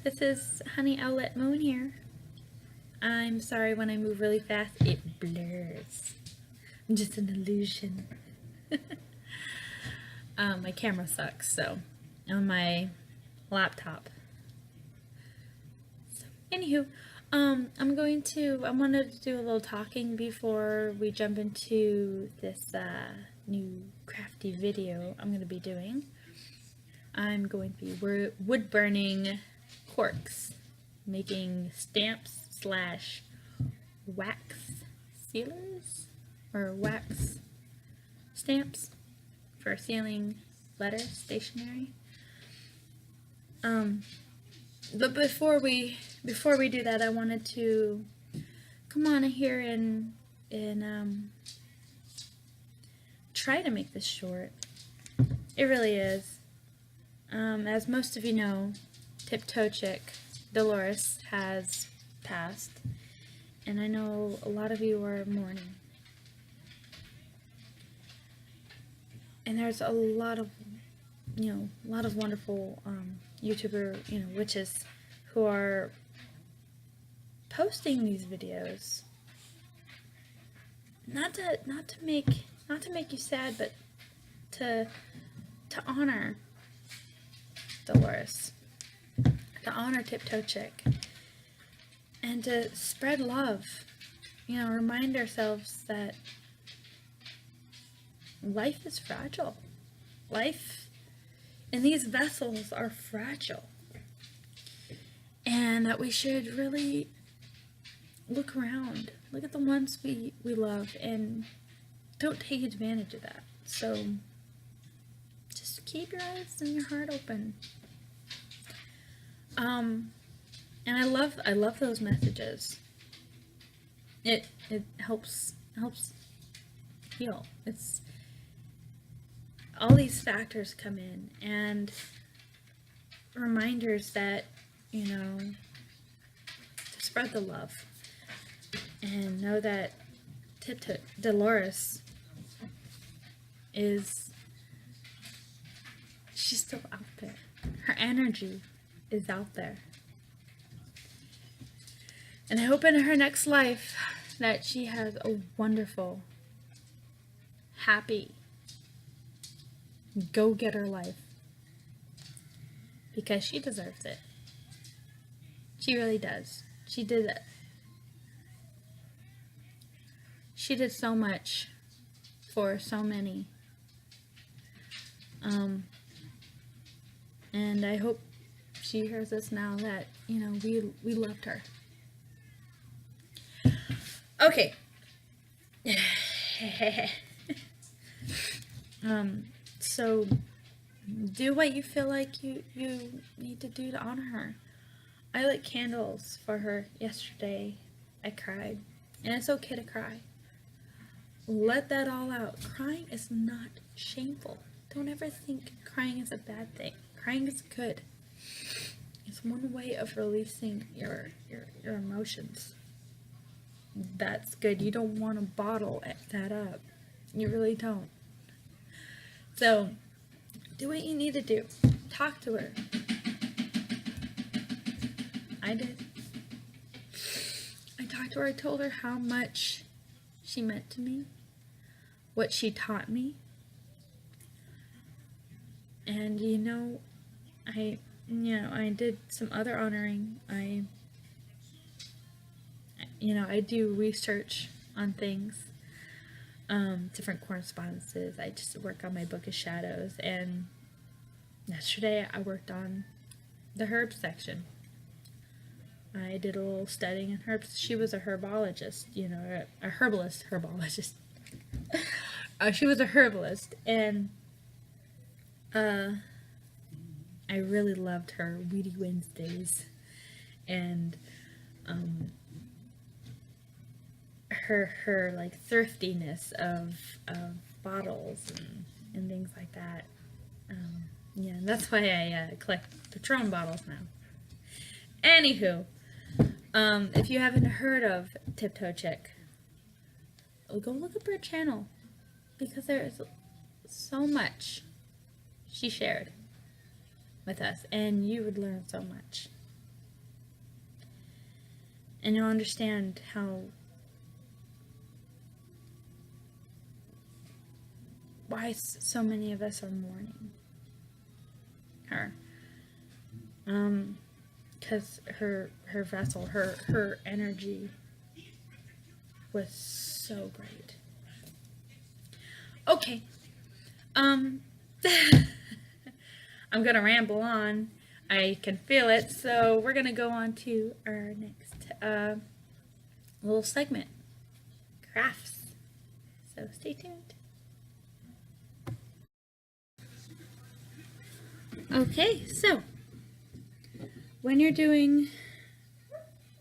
this is Honey Owlet Moon here. I'm sorry when I move really fast, it blurs. I'm just an illusion. My camera sucks, so on my laptop. So, anywho, I wanted to do a little talking before we jump into this new crafty video I'm going to be doing. I'm going to be wood burning corks, making stamps / wax sealers or wax stamps for sealing letters, stationery. But before we do that, I wanted to come on here and try to make this short. It really is. As most of you know, Tiptoe Chick Dolores has passed, and I know a lot of you are mourning. And there's a lot of wonderful YouTuber, witches who are posting these videos. Not to make you sad, but to honor Dolores, to honor Tiptoe Chick, and to spread love. Remind ourselves that life is fragile. Life and these vessels are fragile. And that we should really look around. Look at the ones we love and don't take advantage of that. So just keep your eyes and your heart open. And I love those messages. It helps heal. It's all these factors come in and reminders that, to spread the love and know that Dolores she's still out there. Her energy is out there. And I hope in her next life that she has a wonderful, happy, go-getter life. Because she deserves it. She really does. She did it. She did so much for so many. And I hope she hears us now that, we loved her. Okay. So do what you feel like you need to do to honor her. I lit candles for her yesterday. I cried. And it's okay to cry. Let that all out. Crying is not shameful. Don't ever think crying is a bad thing. Crying is good. It's one way of releasing your emotions. That's good. You don't want to bottle that up. You really don't. So, do what you need to do. Talk to her. I did. I talked to her. I told her how much she meant to me, what she taught me. And I did some other honoring. I do research on things, different correspondences. I just work on my book of shadows, and yesterday I worked on the herbs section. I did a little studying in herbs. She was a herbologist, a herbalist. She was a herbalist, and I really loved her Weedy Wednesdays, and her like thriftiness of bottles and things like that. And that's why I collect Patron bottles now. Anywho, if you haven't heard of Tiptoe Chick, go look up her channel, because there is so much she shared with us, and you would learn so much. and you'll understand why so many of us are mourning her. Because her vessel, her energy was so great. Okay. I'm gonna ramble on. I can feel it, so we're gonna go on to our next little segment, crafts. So stay tuned. Okay, so when you're doing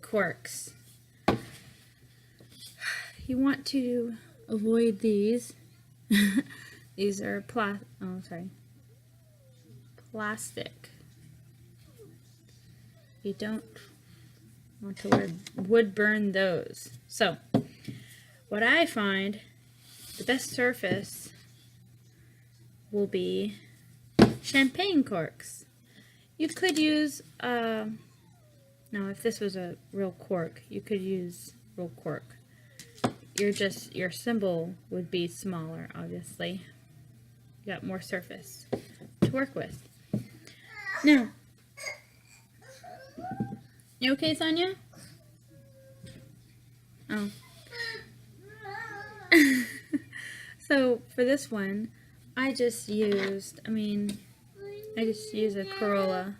corks, you want to avoid these. These are plastic. You don't want to wood burn those. So, what I find the best surface will be champagne corks. You could use, now if this was a real cork, you could use real cork. Your symbol would be smaller, obviously. You got more surface to work with. Now, you okay, Sonia? Oh. So, for this one, I just use a Corolla.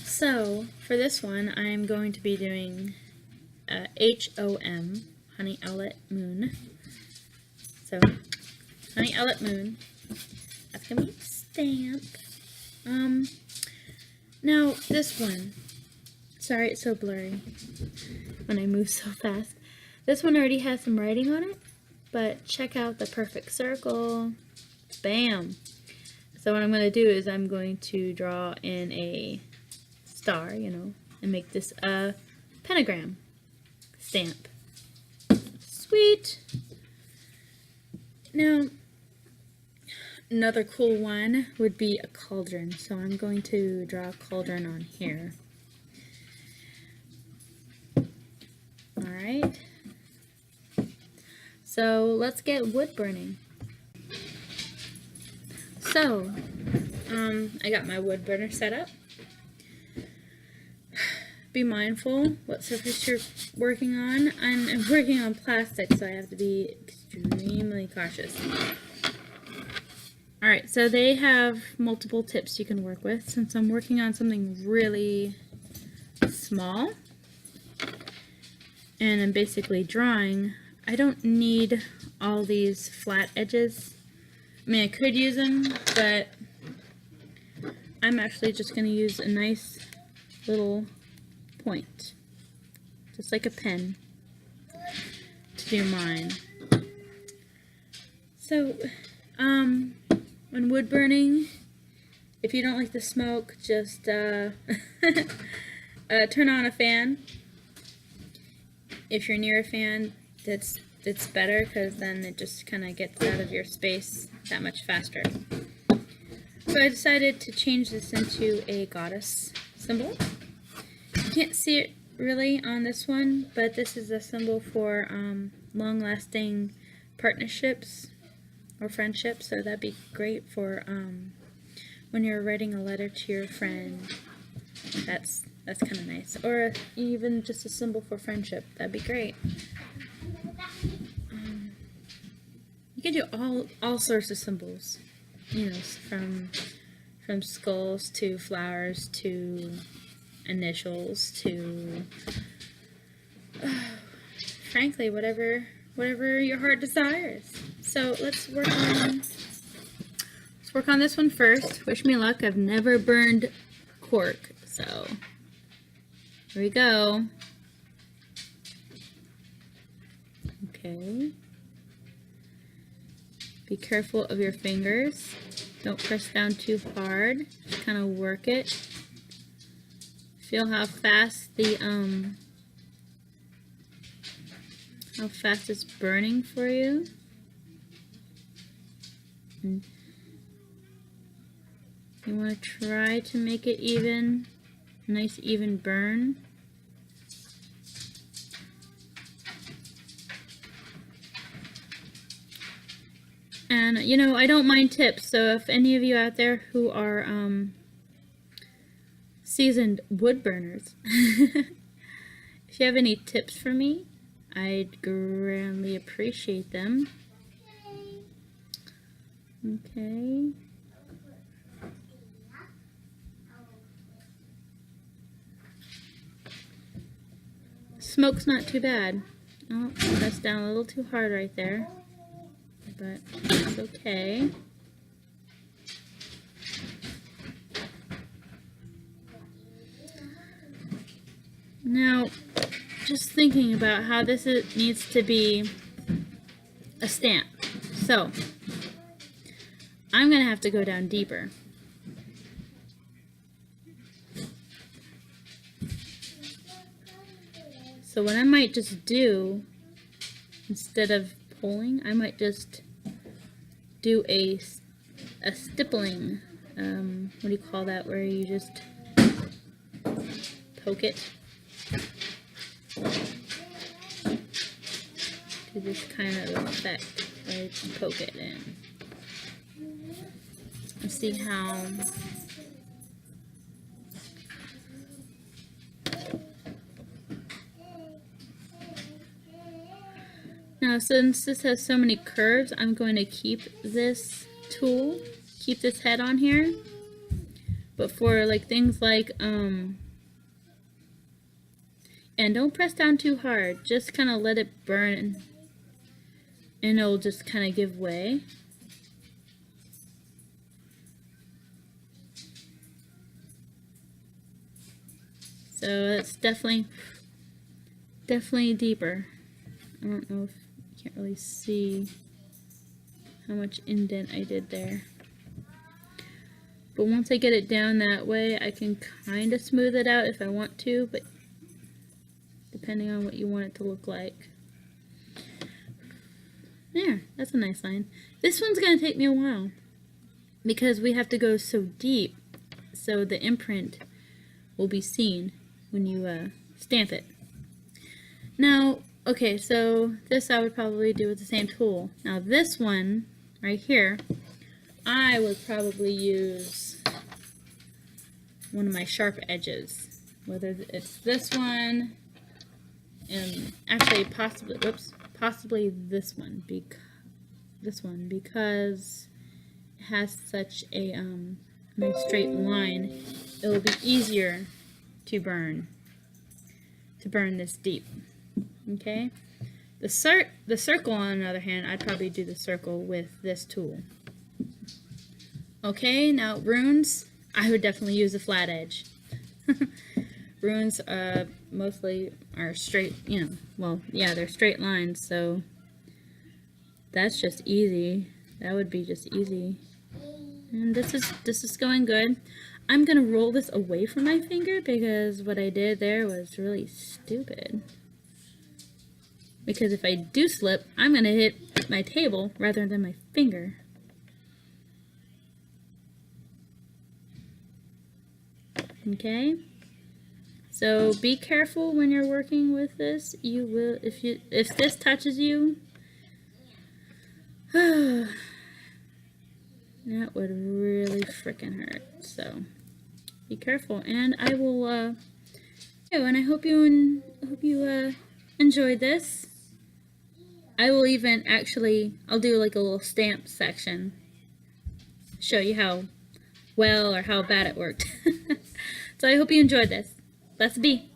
So, for this one, I'm going to be doing HOM, Honey Owlet Moon. So, Honey Owlet Moon. That's going to be a stamp. Now, this one. Sorry, it's so blurry when I move so fast. This one already has some writing on it, but check out the perfect circle. Bam! So what I'm going to do is I'm going to draw in a star, and make this a pentagram stamp. Sweet! Now, another cool one would be a cauldron. So I'm going to draw a cauldron on here. Alright. So let's get wood burning. So, I got my wood burner set up. Be mindful what surface you're working on. I'm working on plastic, so I have to be extremely cautious. Alright, so they have multiple tips you can work with. Since I'm working on something really small, and I'm basically drawing, I don't need all these flat edges. I mean, I could use them, but I'm actually just going to use a nice little point, just like a pen, to do mine. So, when wood burning, if you don't like the smoke, just turn on a fan. If you're near a fan, it's better, because then it just kind of gets out of your space that much faster. So I decided to change this into a goddess symbol. You can't see it really on this one, but this is a symbol for long-lasting partnerships or friendships, so that'd be great for when you're writing a letter to your friend. That's kind of nice. Or even just a symbol for friendship, that'd be great. You can do all sorts of symbols, from skulls to flowers to initials to frankly whatever your heart desires. So let's work on this one first. Wish me luck. I've never burned cork, so here we go. Okay. Be careful of your fingers. Don't press down too hard. Just kind of work it. Feel how fast how fast it's burning for you. And You want to try to make it even, nice even burn. And, you know, I don't mind tips, so if any of you out there who are seasoned wood burners, if you have any tips for me, I'd grandly appreciate them. Okay. Smoke's not too bad. Oh, that's down a little too hard right there. But it's okay. Now, just thinking about how this needs to be a stamp. So, I'm going to have to go down deeper. So what I might just do, instead of pulling, I might just do a stippling, what do you call that, where you just poke it. Do this kind of effect, where you can poke it in. And see how now, since this has so many curves, I'm going to keep this tool, keep this head on here. But for like things like, and don't press down too hard, just kind of let it burn and it'll just kind of give way. So it's definitely deeper. I don't know if you can't really see how much indent I did there. But once I get it down that way, I can kind of smooth it out if I want to, but depending on what you want it to look like. There, that's a nice line. This one's going to take me a while because we have to go so deep so the imprint will be seen when you stamp it. Now, okay, so this I would probably do with the same tool. Now this one right here, I would probably use one of my sharp edges, whether it's this one, and actually possibly, whoops, possibly this one, because it has such a nice straight line. It will be easier to burn this deep. Okay, the circle on the other hand, I'd probably do the circle with this tool. Okay, now runes, I would definitely use a flat edge. Runes mostly are straight, you know, well, yeah, they're straight lines, so that's just easy. That would be just easy. And this is going good. I'm gonna roll this away from my finger because what I did there was really stupid. Because if I do slip, I'm gonna hit my table rather than my finger. Okay? So be careful when you're working with this. You will, if this touches you, that would really frickin' hurt. So be careful, and I will. And I hope you enjoyed this. I will even I'll do like a little stamp section, show you how well or how bad it worked. So I hope you enjoyed this. Let's be.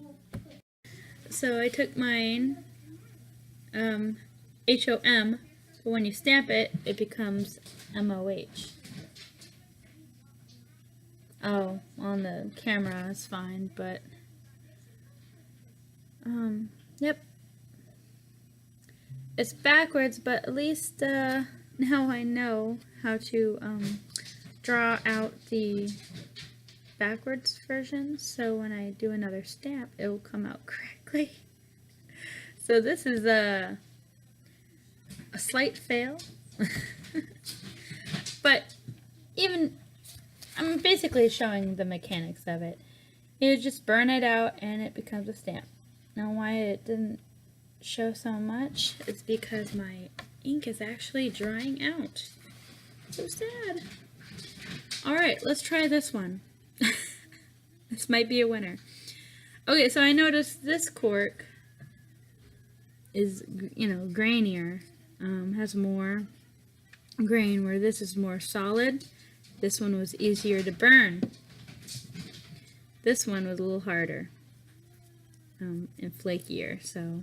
So I took mine, HOM, but when you stamp it, it becomes MOH. Oh, on the camera it's fine, but, yep. It's backwards, but at least, now I know how to, draw out the backwards version, so when I do another stamp, it will come out correctly. So this is a slight fail, but even I'm basically showing the mechanics of it. You just burn it out and it becomes a stamp. Now why it didn't show so much is because my ink is actually drying out. So sad. Alright, let's try this one. This might be a winner. Okay, so I noticed this cork is, grainier. Has more grain, where this is more solid. This one was easier to burn. This one was a little harder and flakier, so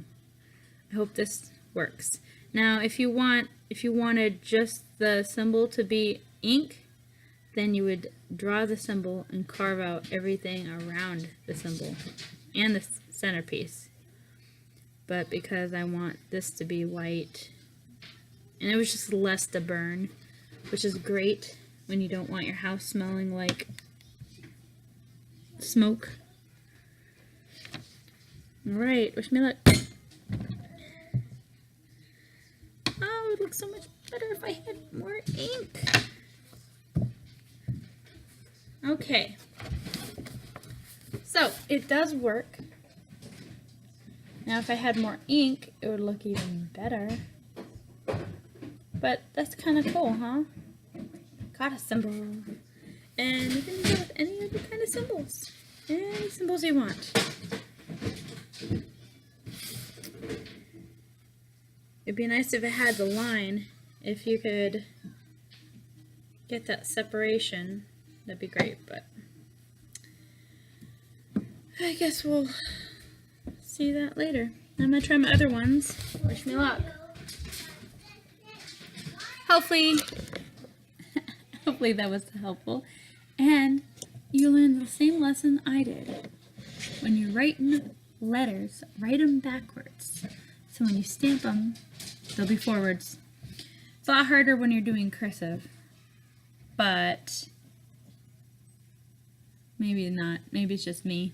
I hope this works. Now, if you wanted just the symbol to be ink, then you would draw the symbol and carve out everything around the symbol and the centerpiece. But because I want this to be white, and it was just less to burn, which is great when you don't want your house smelling like smoke. Alright, wish me luck. Oh, it would look so much better if I had more ink. Okay. So, it does work. Now, if I had more ink, it would look even better. But that's kind of cool, huh? Got a symbol. And you can do that with any other kind of symbols. Any symbols you want. It'd be nice if it had the line. If you could get that separation, that'd be great, but I guess we'll see that later. I'm gonna try my other ones. Wish me luck. Hopefully that was helpful. And you learned the same lesson I did. When you're writing letters, write them backwards. So when you stamp them, they'll be forwards. It's a lot harder when you're doing cursive. But maybe not. Maybe it's just me.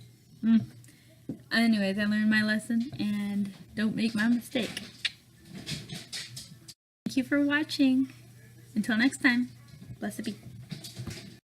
Anyways, I learned my lesson and don't make my mistake. Thank you for watching. Until next time, blessed be.